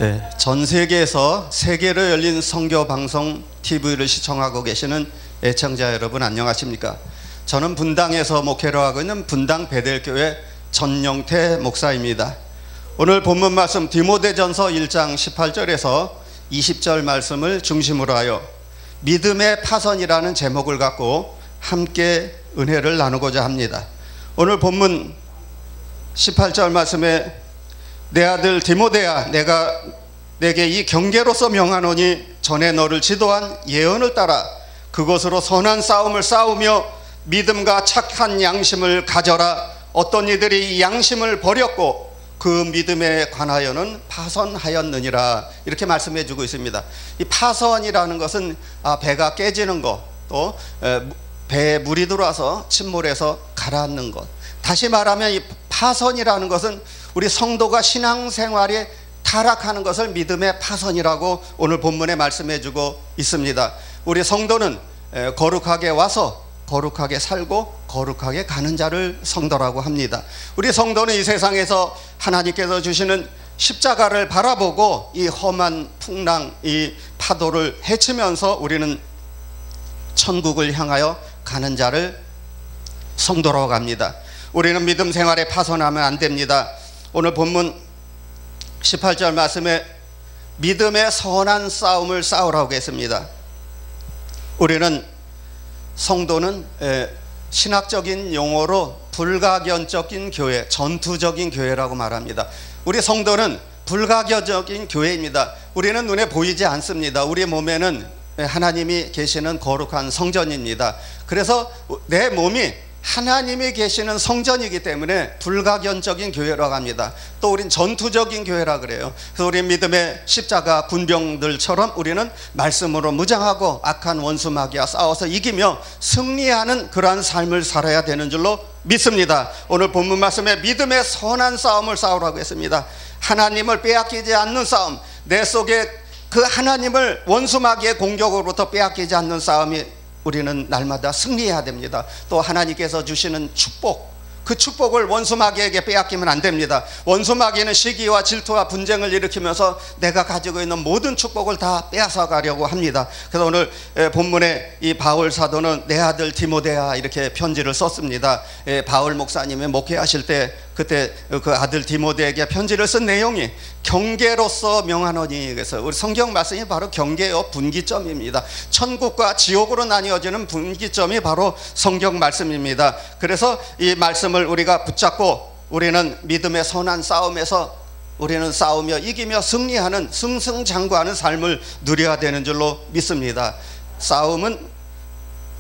네, 전 세계에서 세계로 열린 선교 방송 TV를 시청하고 계시는 애청자 여러분 안녕하십니까? 저는 분당에서 목회를 하고 있는 분당 베델교회 전영태 목사입니다. 오늘 본문 말씀 디모데전서 1장 18절에서 20절 말씀을 중심으로 하여 믿음의 파선이라는 제목을 갖고 함께 은혜를 나누고자 합니다. 오늘 본문 18절 말씀에 내 아들 디모데야, 내가 내게 이 경계로서 명하노니 전에 너를 지도한 예언을 따라 그것으로 선한 싸움을 싸우며 믿음과 착한 양심을 가져라. 어떤 이들이 이 양심을 버렸고 그 믿음에 관하여는 파선하였느니라. 이렇게 말씀해 주고 있습니다. 이 파선이라는 것은 배가 깨지는 것, 또 배에 물이 들어와서 침몰해서 가라앉는 것. 다시 말하면 이 파선이라는 것은 우리 성도가 신앙생활에 타락하는 것을 믿음의 파선이라고 오늘 본문에 말씀해 주고 있습니다. 우리 성도는 거룩하게 와서 거룩하게 살고 거룩하게 가는 자를 성도라고 합니다. 우리 성도는 이 세상에서 하나님께서 주시는 십자가를 바라보고 이 험한 풍랑, 이 파도를 헤치면서 우리는 천국을 향하여 가는 자를 성도라고 합니다. 우리는 믿음 생활에 파선하면 안 됩니다. 오늘 본문 18절 말씀에 믿음의 선한 싸움을 싸우라고 했습니다. 우리는 성도는 신학적인 용어로 불가견적인 교회, 전투적인 교회라고 말합니다. 우리 성도는 불가견적인 교회입니다. 우리는 눈에 보이지 않습니다. 우리 몸에는 하나님이 계시는 거룩한 성전입니다. 그래서 내 몸이 하나님이 계시는 성전이기 때문에 불가견적인 교회라고 합니다. 또 우린 전투적인 교회라 그래요. 그래서 우리 믿음의 십자가 군병들처럼 우리는 말씀으로 무장하고 악한 원수 마귀와 싸워서 이기며 승리하는 그러한 삶을 살아야 되는 줄로 믿습니다. 오늘 본문 말씀에 믿음의 선한 싸움을 싸우라고 했습니다. 하나님을 빼앗기지 않는 싸움, 내 속에 그 하나님을 원수 마귀의 공격으로부터 빼앗기지 않는 싸움이 우리는 날마다 승리해야 됩니다. 또 하나님께서 주시는 축복, 그 축복을 원수 마귀에게 빼앗기면 안 됩니다. 원수 마귀는 시기와 질투와 분쟁을 일으키면서 내가 가지고 있는 모든 축복을 다 빼앗아 가려고 합니다. 그래서 오늘 본문에 이 바울 사도는 내 아들 디모데야 이렇게 편지를 썼습니다. 바울 목사님이 목회하실 때 그때 그 아들 디모데에게 편지를 쓴 내용이 경계로서 명하노니, 그래서 우리 성경 말씀이 바로 경계요, 분기점입니다. 천국과 지옥으로 나뉘어지는 분기점이 바로 성경 말씀입니다. 그래서 이 말씀을 우리가 붙잡고 우리는 믿음의 선한 싸움에서 우리는 싸우며 이기며 승리하는 승승장구하는 삶을 누려야 되는 줄로 믿습니다. 싸움은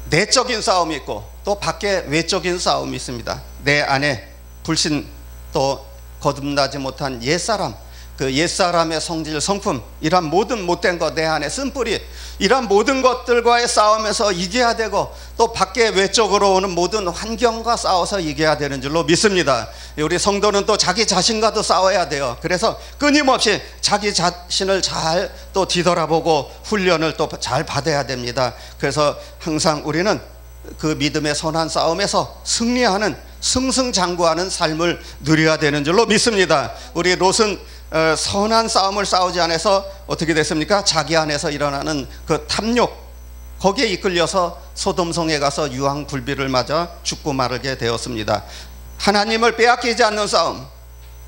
내적인 싸움이 있고 또 밖에 외적인 싸움이 있습니다. 내 안에 불신, 또 거듭나지 못한 옛사람, 그 옛사람의 성질, 성품, 이런 모든 못된 것, 내 안에 쓴뿌리, 이런 모든 것들과의 싸움에서 이겨야 되고 또 밖에 외적으로 오는 모든 환경과 싸워서 이겨야 되는 줄로 믿습니다. 우리 성도는 또 자기 자신과도 싸워야 돼요. 그래서 끊임없이 자기 자신을 잘 또 뒤돌아보고 훈련을 또 잘 받아야 됩니다. 그래서 항상 우리는 그 믿음의 선한 싸움에서 승리하는 승승장구하는 삶을 누려야 되는 줄로 믿습니다. 우리 롯은 선한 싸움을 싸우지 않아서 어떻게 됐습니까? 자기 안에서 일어나는 그 탐욕, 거기에 이끌려서 소돔성에 가서 유황불비를 맞아 죽고 마르게 되었습니다. 하나님을 빼앗기지 않는 싸움,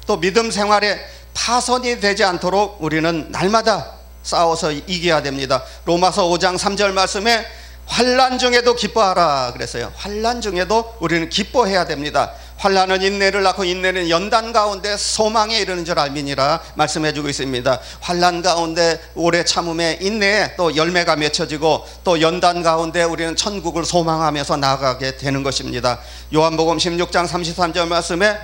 또 믿음 생활에 파선이 되지 않도록 우리는 날마다 싸워서 이겨야 됩니다. 로마서 5장 3절 말씀에 환난 중에도 기뻐하라 그랬어요. 환난 중에도 우리는 기뻐해야 됩니다. 환난은 인내를 낳고 인내는 연단 가운데 소망에 이르는 줄 알미니라 말씀해 주고 있습니다. 환난 가운데 오래 참음에 인내에 또 열매가 맺혀지고 또 연단 가운데 우리는 천국을 소망하면서 나아가게 되는 것입니다. 요한복음 16장 33절 말씀에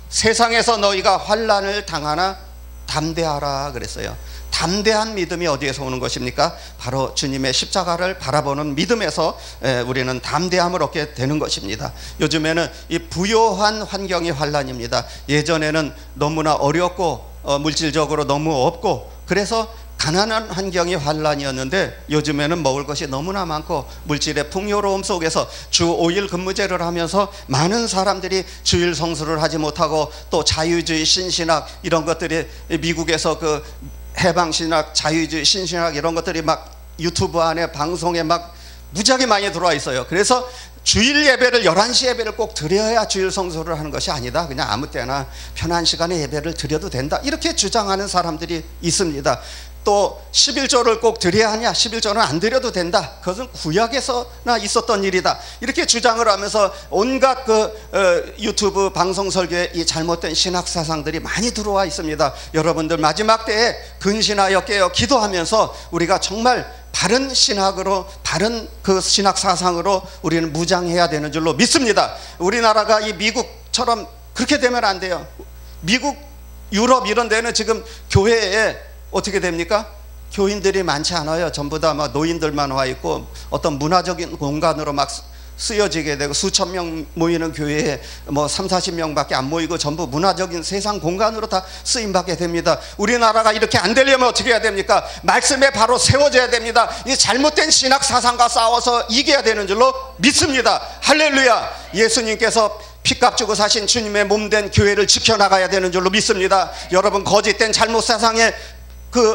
세상에서 너희가 환난을 당하나 담대하라 그랬어요. 담대한 믿음이 어디에서 오는 것입니까? 바로 주님의 십자가를 바라보는 믿음에서 우리는 담대함을 얻게 되는 것입니다. 요즘에는 이 부요한 환경이 환난입니다. 예전에는 너무나 어렵고 물질적으로 너무 없고 그래서 가난한 환경이 환난이었는데 요즘에는 먹을 것이 너무나 많고 물질의 풍요로움 속에서 주 5일 근무제를 하면서 많은 사람들이 주일 성수를 하지 못하고 또 자유주의 신신학 이런 것들이 미국에서 그 해방신학, 자유주의, 신신학 이런 것들이 막 유튜브 안에 방송에 막 무지하게 많이 들어와 있어요. 그래서 주일 예배를 11시 예배를 꼭 드려야 주일 성수를 하는 것이 아니다. 그냥 아무 때나 편한 시간에 예배를 드려도 된다. 이렇게 주장하는 사람들이 있습니다. 또 11조를 꼭 드려야 하냐? 11조는 안 드려도 된다. 그것은 구약에서나 있었던 일이다. 이렇게 주장을 하면서 온갖 유튜브 방송 설교에 이 잘못된 신학 사상들이 많이 들어와 있습니다. 여러분들 마지막 때에 근신하여 깨어 기도하면서 우리가 정말 바른 신학으로, 바른 그 신학 사상으로 우리는 무장해야 되는 줄로 믿습니다. 우리나라가 이 미국처럼 그렇게 되면 안 돼요. 미국, 유럽 이런 데는 지금 교회에 어떻게 됩니까? 교인들이 많지 않아요. 전부 다 막 노인들만 와 있고 어떤 문화적인 공간으로 막 쓰여지게 되고, 수천 명 모이는 교회에 뭐 30-40명밖에 안 모이고 전부 문화적인 세상 공간으로 다 쓰임받게 됩니다. 우리나라가 이렇게 안 되려면 어떻게 해야 됩니까? 말씀에 바로 세워져야 됩니다. 이 잘못된 신학 사상과 싸워서 이겨야 되는 줄로 믿습니다. 할렐루야. 예수님께서 피값 주고 사신 주님의 몸된 교회를 지켜나가야 되는 줄로 믿습니다. 여러분, 거짓된 잘못 사상에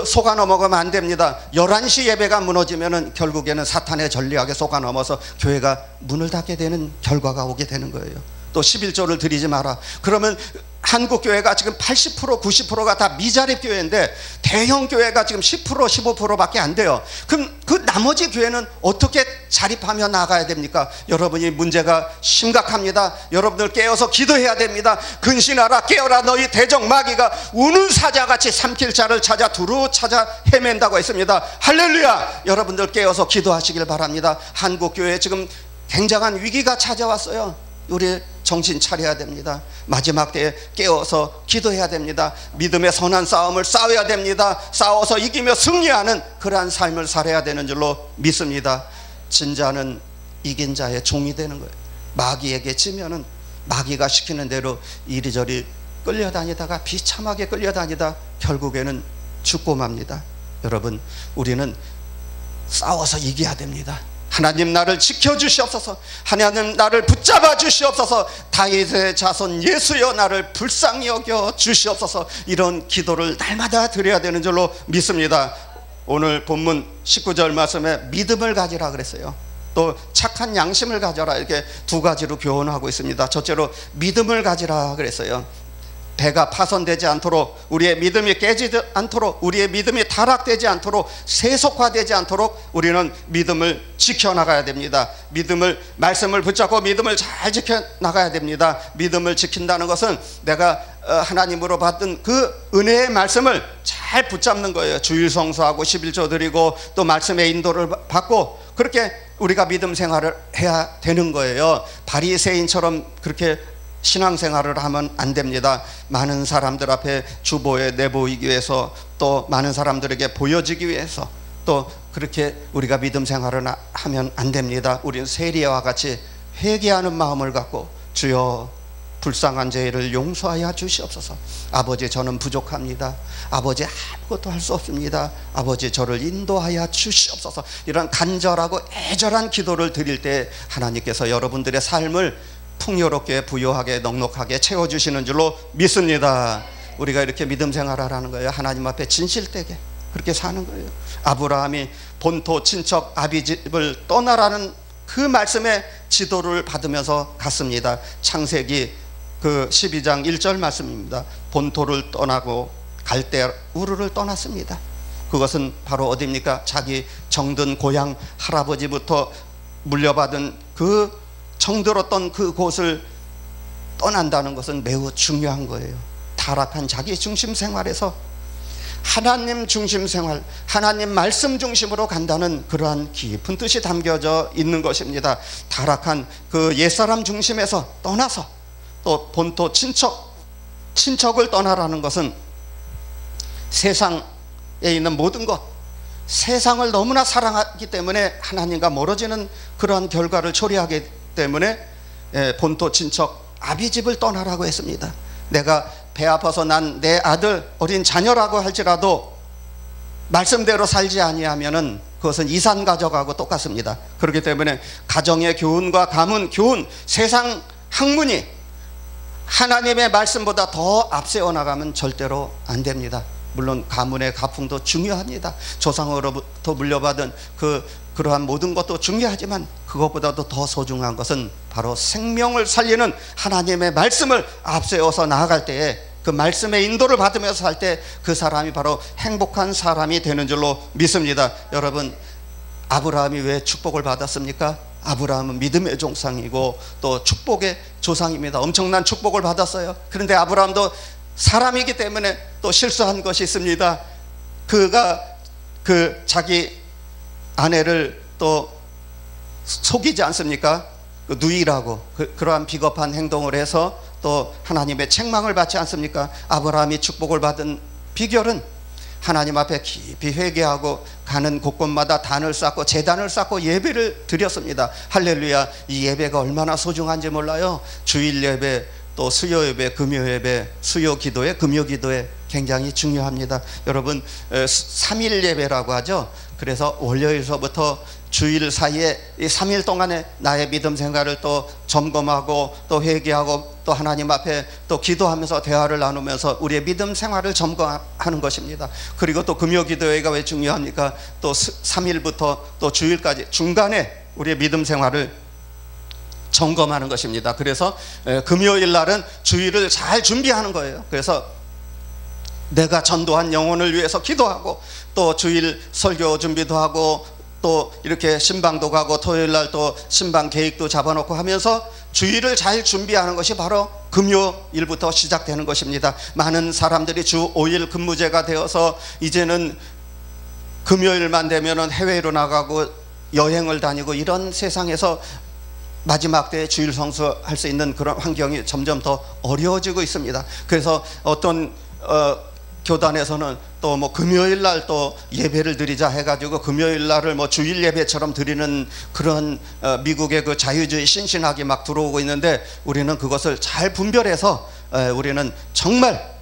속아 넘어가면 안 됩니다. 11시 예배가 무너지면은 결국에는 사탄의 전략에 속아 넘어서 교회가 문을 닫게 되는 결과가 오게 되는 거예요. 또 11조를 드리지 마라. 그러면 한국 교회가 지금 80% 90%가 다 미자립 교회인데 대형 교회가 지금 10% 15%밖에 안 돼요. 그럼 그 나머지 교회는 어떻게 자립하며 나가야 됩니까? 여러분이 문제가 심각합니다. 여러분들 깨어서 기도해야 됩니다. 근신하라, 깨어라. 너희 대적 마귀가 우는 사자같이 삼킬 자를 찾아 두루 찾아 헤맨다고 했습니다. 할렐루야. 여러분들 깨어서 기도하시길 바랍니다. 한국 교회에 지금 굉장한 위기가 찾아왔어요. 우리 정신 차려야 됩니다. 마지막 때에 깨어서 기도해야 됩니다. 믿음의 선한 싸움을 싸워야 됩니다. 싸워서 이기며 승리하는 그러한 삶을 살아야 되는 줄로 믿습니다. 진자는 이긴 자의 종이 되는 거예요. 마귀에게 지면은 마귀가 시키는 대로 이리저리 끌려다니다가 비참하게 끌려다니다 결국에는 죽고 맙니다. 여러분, 우리는 싸워서 이겨야 됩니다. 하나님 나를 지켜주시옵소서. 하나님 나를 붙잡아 주시옵소서. 다윗의 자손 예수여 나를 불쌍히 여겨 주시옵소서. 이런 기도를 날마다 드려야 되는 줄로 믿습니다. 오늘 본문 19절 말씀에 믿음을 가지라 그랬어요. 또 착한 양심을 가져라, 이렇게 두 가지로 교훈하고 있습니다. 첫째로 믿음을 가지라 그랬어요. 배가 파손되지 않도록, 우리의 믿음이 깨지지 않도록, 우리의 믿음이 타락되지 않도록, 세속화되지 않도록 우리는 믿음을 지켜나가야 됩니다. 말씀을 붙잡고 믿음을 잘 지켜나가야 됩니다. 믿음을 지킨다는 것은 내가 하나님으로 받은 그 은혜의 말씀을 잘 붙잡는 거예요. 주일 성수하고 11조 드리고 또 말씀의 인도를 받고, 그렇게 우리가 믿음 생활을 해야 되는 거예요. 바리새인처럼 그렇게 신앙생활을 하면 안 됩니다. 많은 사람들 앞에 주보에 내보이기 위해서, 또 많은 사람들에게 보여지기 위해서, 또 그렇게 우리가 믿음 생활을 하면 안 됩니다. 우리는 세리와 같이 회개하는 마음을 갖고, 주여 불쌍한 죄를 용서하여 주시옵소서. 아버지, 저는 부족합니다. 아버지, 아무것도 할 수 없습니다. 아버지, 저를 인도하여 주시옵소서. 이런 간절하고 애절한 기도를 드릴 때 하나님께서 여러분들의 삶을 풍요롭게, 부유하게, 넉넉하게 채워주시는 줄로 믿습니다. 우리가 이렇게 믿음 생활을 하는 거예요. 하나님 앞에 진실되게 그렇게 사는 거예요. 아브라함이 본토 친척 아비집을 떠나라는 그 말씀의 지도를 받으면서 갔습니다. 창세기 12장 1절 말씀입니다. 본토를 떠나고 갈대 우르를 떠났습니다. 그것은 바로 어디입니까? 자기 정든 고향 할아버지부터 물려받은 그 정들었던 그곳을 떠난다는 것은 매우 중요한 거예요. 타락한 자기 중심 생활에서 하나님 중심 생활, 하나님 말씀 중심으로 간다는 그러한 깊은 뜻이 담겨져 있는 것입니다. 타락한 그 옛사람 중심에서 떠나서 또 본토 친척을 떠나라는 것은 세상에 있는 모든 것, 세상을 너무나 사랑하기 때문에 하나님과 멀어지는 그러한 결과를 초래하기 때문에 본토 친척 아비집을 떠나라고 했습니다. 내가 배 아파서 난 내 아들 어린 자녀라고 할지라도 말씀대로 살지 아니하면은 그것은 이산 가져가고 똑같습니다. 그렇기 때문에 가정의 교훈과 가문, 교훈, 세상 학문이 하나님의 말씀보다 더 앞세워 나가면 절대로 안 됩니다. 물론 가문의 가풍도 중요합니다. 조상으로부터 물려받은 그러한 모든 것도 중요하지만 그것보다도 더 소중한 것은 바로 생명을 살리는 하나님의 말씀을 앞세워서 나아갈 때에 그 말씀의 인도를 받으면서 살 때 그 사람이 바로 행복한 사람이 되는 줄로 믿습니다. 여러분, 아브라함이 왜 축복을 받았습니까? 아브라함은 믿음의 종상이고 또 축복의 조상입니다. 엄청난 축복을 받았어요. 그런데 아브라함도 사람이기 때문에 또 실수한 것이 있습니다. 그가 자기 아내를 또 속이지 않습니까? 누이라고 그러한 비겁한 행동을 해서 또 하나님의 책망을 받지 않습니까? 아브라함이 축복을 받은 비결은 하나님 앞에 깊이 회개하고 가는 곳곳마다 단을 쌓고 제단을 쌓고 예배를 드렸습니다. 할렐루야. 이 예배가 얼마나 소중한지 몰라요. 주일 예배, 또 수요 예배, 금요 예배, 수요 기도회, 금요 기도회 굉장히 중요합니다. 여러분, 3일 예배라고 하죠. 그래서 월요일서부터 주일 사이에 이 3일 동안에 나의 믿음 생활을 또 점검하고 또 회개하고 또 하나님 앞에 또 기도하면서 대화를 나누면서 우리의 믿음 생활을 점검하는 것입니다. 그리고 또 금요 기도회가 왜 중요합니까? 또 3일부터 또 주일까지 중간에 우리의 믿음 생활을 점검하는 것입니다. 그래서 금요일 날은 주일을 잘 준비하는 거예요. 그래서 내가 전도한 영혼을 위해서 기도하고 또 주일 설교 준비도 하고 또 이렇게 신방도 가고 토요일 날 또 신방 계획도 잡아놓고 하면서 주일을 잘 준비하는 것이 바로 금요일부터 시작되는 것입니다. 많은 사람들이 주 5일 근무제가 되어서 이제는 금요일만 되면은 해외로 나가고 여행을 다니고 이런 세상에서 마지막 때에 주일 성수할 수 있는 그런 환경이 점점 더 어려워지고 있습니다. 그래서 어떤 교단에서는 또 뭐 금요일 날 또 예배를 드리자 해가지고 금요일 날을 뭐 주일 예배처럼 드리는 그런 미국의 그 자유주의 신신학이 막 들어오고 있는데 우리는 그것을 잘 분별해서 우리는 정말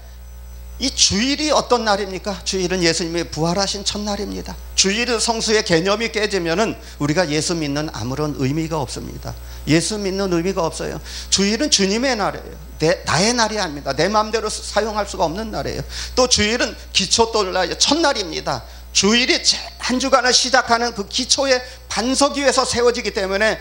이 주일이 어떤 날입니까? 주일은 예수님이 부활하신 첫날입니다. 주일 성수의 개념이 깨지면은 우리가 예수 믿는 아무런 의미가 없습니다. 예수 믿는 의미가 없어요. 주일은 주님의 날이에요. 나의 날이 아닙니다. 내 마음대로 사용할 수가 없는 날이에요. 또 주일은 기초돌날 첫날입니다. 주일이 한 주간을 시작하는 그 기초의 반석 위에서 세워지기 때문에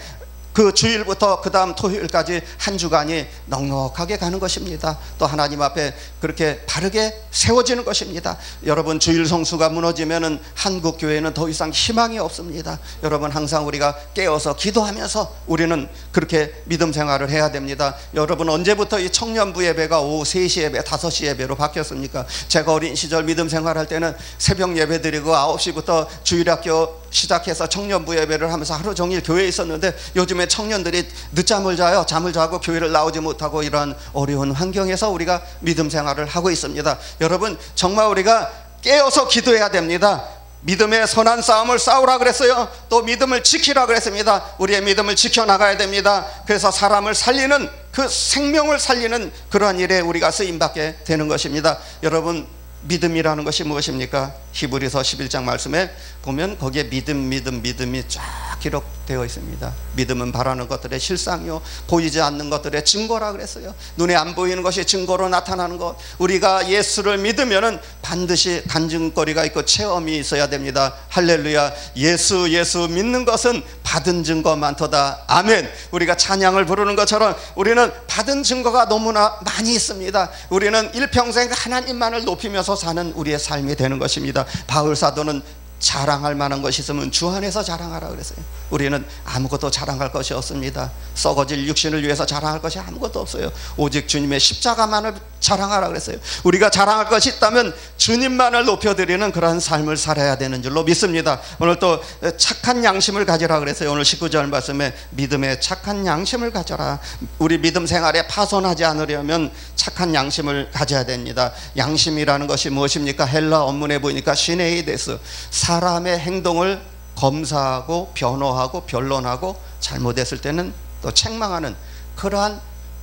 그 주일부터 그 다음 토요일까지 한 주간이 넉넉하게 가는 것입니다. 또 하나님 앞에 그렇게 바르게 세워지는 것입니다. 여러분, 주일 성수가 무너지면은 한국 교회는 더 이상 희망이 없습니다. 여러분, 항상 우리가 깨어서 기도하면서 우리는 그렇게 믿음 생활을 해야 됩니다. 여러분, 언제부터 이 청년부 예배가 오후 3시 예배, 5시 예배로 바뀌었습니까? 제가 어린 시절 믿음 생활할 때는 새벽 예배 드리고 9시부터 주일학교 시작해서 청년부 예배를 하면서 하루 종일 교회에 있었는데 요즘에 청년들이 늦잠을 자요. 잠을 자고 교회를 나오지 못하고 이런 어려운 환경에서 우리가 믿음 생활을 하고 있습니다. 여러분, 정말 우리가 깨어서 기도해야 됩니다. 믿음의 선한 싸움을 싸우라 그랬어요. 또 믿음을 지키라 그랬습니다. 우리의 믿음을 지켜나가야 됩니다. 그래서 사람을 살리는, 그 생명을 살리는 그러한 일에 우리가 쓰임받게 되는 것입니다. 여러분, 믿음이라는 것이 무엇입니까? 히브리서 11장 말씀에 보면 거기에 믿음이 쫙 기록되어 있습니다. 믿음은 바라는 것들의 실상이요 보이지 않는 것들의 증거라 그랬어요. 눈에 안 보이는 것이 증거로 나타나는 것. 우리가 예수를 믿으면은 반드시 간증거리가 있고 체험이 있어야 됩니다. 할렐루야. 예수 믿는 것은 받은 증거 많도다. 아멘. 우리가 찬양을 부르는 것처럼 우리는 받은 증거가 너무나 많이 있습니다. 우리는 일평생 하나님만을 높이면서 사는 우리의 삶이 되는 것입니다. 바울 사도는 자랑할 만한 것이 있으면 주 안에서 자랑하라 그랬어요. 우리는 아무것도 자랑할 것이 없습니다. 썩어질 육신을 위해서 자랑할 것이 아무것도 없어요. 오직 주님의 십자가만을 자랑하라 그랬어요. 우리가 자랑할 것이 있다면 주님만을 높여드리는 그런 삶을 살아야 되는 줄로 믿습니다. 오늘 또 착한 양심을 가지라 그랬어요. 오늘 19절 말씀에 믿음의 착한 양심을 가져라. 우리 믿음 생활에 파손하지 않으려면 착한 양심을 가져야 됩니다. 양심이라는 것이 무엇입니까? 헬라 원문에 보니까 시네이데스, 사람의 행동을 검사하고 변호하고 변론하고 잘못했을 때는 또 책망하는 그러한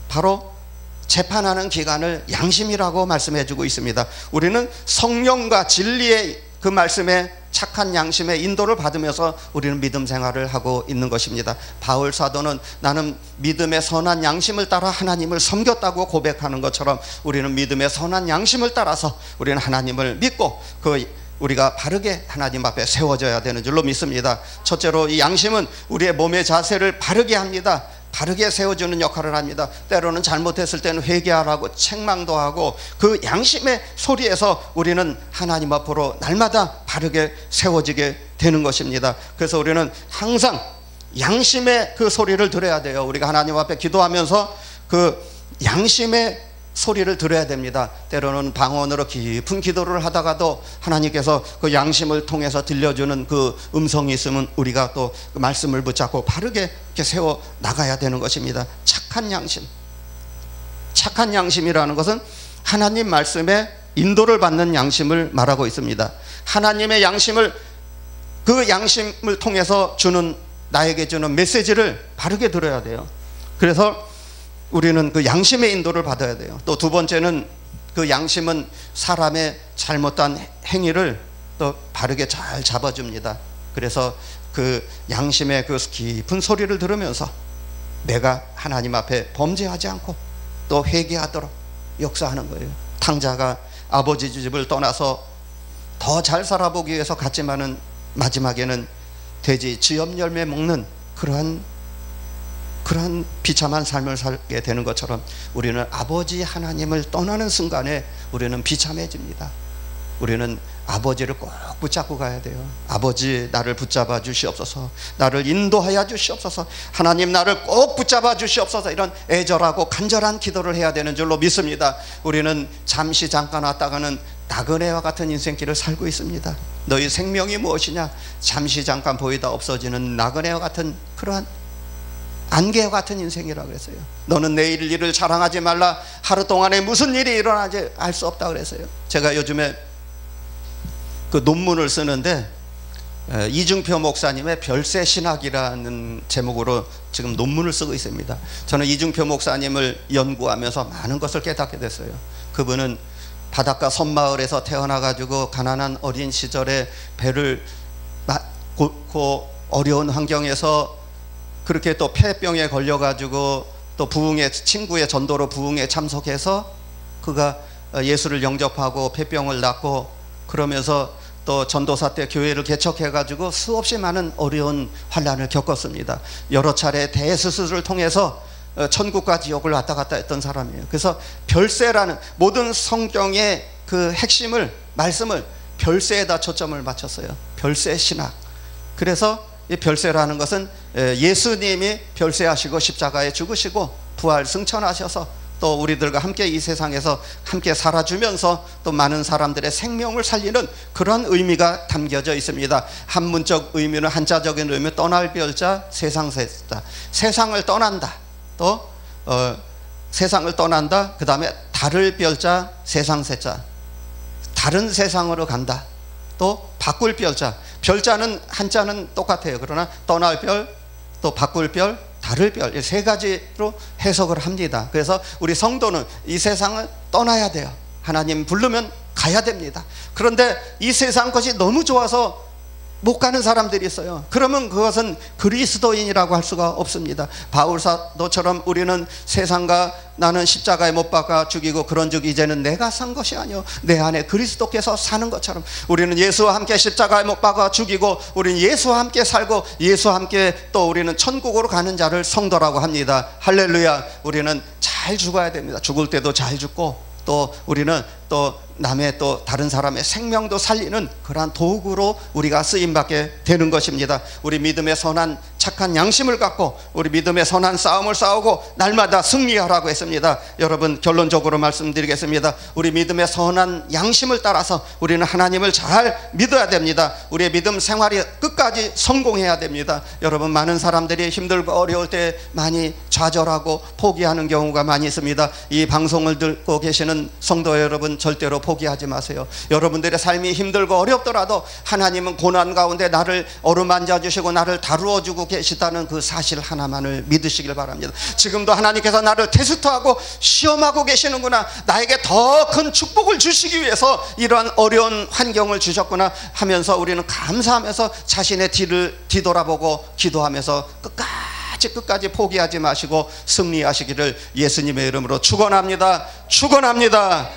바로 재판하는 기관을 양심이라고 말씀해 주고 있습니다. 우리는 성령과 진리의 그 말씀에 착한 양심의 인도를 받으면서 우리는 믿음 생활을 하고 있는 것입니다. 바울 사도는 나는 믿음의 선한 양심을 따라 하나님을 섬겼다고 고백하는 것처럼 우리는 믿음의 선한 양심을 따라서 우리는 하나님을 믿고 우리가 바르게 하나님 앞에 세워져야 되는 줄로 믿습니다. 첫째로 이 양심은 우리의 몸의 자세를 바르게 합니다. 바르게 세워주는 역할을 합니다. 때로는 잘못했을 때는 회개하라고 책망도 하고 그 양심의 소리에서 우리는 하나님 앞으로 날마다 바르게 세워지게 되는 것입니다. 그래서 우리는 항상 양심의 그 소리를 들어야 돼요. 우리가 하나님 앞에 기도하면서 그 양심의 소리를 들어야 됩니다. 때로는 방언으로 깊은 기도를 하다가도 하나님께서 그 양심을 통해서 들려주는 그 음성이 있으면 우리가 또 그 말씀을 붙잡고 바르게 이렇게 세워 나가야 되는 것입니다. 착한 양심. 착한 양심이라는 것은 하나님 말씀에 인도를 받는 양심을 말하고 있습니다. 하나님의 양심을, 그 양심을 통해서 나에게 주는 메시지를 바르게 들어야 돼요. 그래서 우리는 그 양심의 인도를 받아야 돼요. 또 두 번째는 그 양심은 사람의 잘못한 행위를 또 바르게 잘 잡아줍니다. 그래서 그 양심의 그 깊은 소리를 들으면서 내가 하나님 앞에 범죄하지 않고 또 회개하도록 역사하는 거예요. 탕자가 아버지 집을 떠나서 더 잘 살아보기 위해서 갔지만은 마지막에는 돼지 쥐염 열매 먹는 그러한 비참한 삶을 살게 되는 것처럼 우리는 아버지 하나님을 떠나는 순간에 우리는 비참해집니다. 우리는 아버지를 꼭 붙잡고 가야 돼요. 아버지 나를 붙잡아 주시옵소서, 나를 인도하여 주시옵소서, 하나님 나를 꼭 붙잡아 주시옵소서, 이런 애절하고 간절한 기도를 해야 되는 줄로 믿습니다. 우리는 잠시 잠깐 왔다가는 나그네와 같은 인생길을 살고 있습니다. 너희 생명이 무엇이냐? 잠시 잠깐 보이다 없어지는 나그네와 같은 그러한 안개와 같은 인생이라고 그랬어요. 너는 내일 일을 자랑하지 말라. 하루 동안에 무슨 일이 일어나지 알 수 없다 그랬어요. 제가 요즘에 그 논문을 쓰는데 이중표 목사님의 별세 신학이라는 제목으로 지금 논문을 쓰고 있습니다. 저는 이중표 목사님을 연구하면서 많은 것을 깨닫게 됐어요. 그분은 바닷가 섬마을에서 태어나가지고 가난한 어린 시절에 배를 고 어려운 환경에서 그렇게 또 폐병에 걸려가지고 또 부흥의 친구의 전도로 부흥에 참석해서 그가 예수를 영접하고 폐병을 낫고 그러면서 또 전도사 때 교회를 개척해가지고 수없이 많은 어려운 환난을 겪었습니다. 여러 차례 대수술을 통해서 천국과 지옥을 왔다 갔다 했던 사람이에요. 그래서 별세라는 모든 성경의 그 핵심을, 말씀을 별세에다 초점을 맞췄어요. 별세 신학. 그래서 이 별세라는 것은 예수님이 별세하시고 십자가에 죽으시고 부활 승천하셔서 또 우리들과 함께 이 세상에서 함께 살아주면서 또 많은 사람들의 생명을 살리는 그런 의미가 담겨져 있습니다. 한문적 의미는, 한자적인 의미는 떠날 별자, 세상 세자. 세상을 떠난다. 또 세상을 떠난다. 그 다음에 다를 별자, 세상 세자. 다른 세상으로 간다. 또 바꿀 별자. 별자는 한자는 똑같아요. 그러나 떠날 별, 또 바꿀 별, 다를 별, 이 세 가지로 해석을 합니다. 그래서 우리 성도는 이 세상을 떠나야 돼요. 하나님 부르면 가야 됩니다. 그런데 이 세상 것이 너무 좋아서 못 가는 사람들이 있어요. 그러면 그것은 그리스도인이라고 할 수가 없습니다. 바울 사도처럼 우리는 세상과 나는 십자가에 못 박아 죽이고 그런즉 이제는 내가 산 것이 아니요 내 안에 그리스도께서 사는 것처럼 우리는 예수와 함께 십자가에 못 박아 죽이고 우리는 예수와 함께 살고 예수와 함께 또 우리는 천국으로 가는 자를 성도라고 합니다. 할렐루야. 우리는 잘 죽어야 됩니다. 죽을 때도 잘 죽고 또 우리는 또 남의 또 다른 사람의 생명도 살리는 그러한 도구로 우리가 쓰임받게 되는 것입니다. 우리 믿음의 선한 착한 양심을 갖고 우리 믿음의 선한 싸움을 싸우고 날마다 승리하라고 했습니다. 여러분, 결론적으로 말씀드리겠습니다. 우리 믿음의 선한 양심을 따라서 우리는 하나님을 잘 믿어야 됩니다. 우리의 믿음 생활이 끝까지 성공해야 됩니다. 여러분, 많은 사람들이 힘들고 어려울 때 많이 좌절하고 포기하는 경우가 많이 있습니다. 이 방송을 듣고 계시는 성도 여러분 절대로 포기하지 마세요. 여러분들의 삶이 힘들고 어렵더라도 하나님은 고난 가운데 나를 어루만져 주시고 나를 다루어 주고 계시다는 그 사실 하나만을 믿으시길 바랍니다. 지금도 하나님께서 나를 테스트하고 시험하고 계시는구나, 나에게 더 큰 축복을 주시기 위해서 이러한 어려운 환경을 주셨구나 하면서 우리는 감사하면서 자신의 뒤를 뒤돌아보고 기도하면서 끝까지 포기하지 마시고 승리하시기를 예수님의 이름으로 축원합니다. 축원합니다.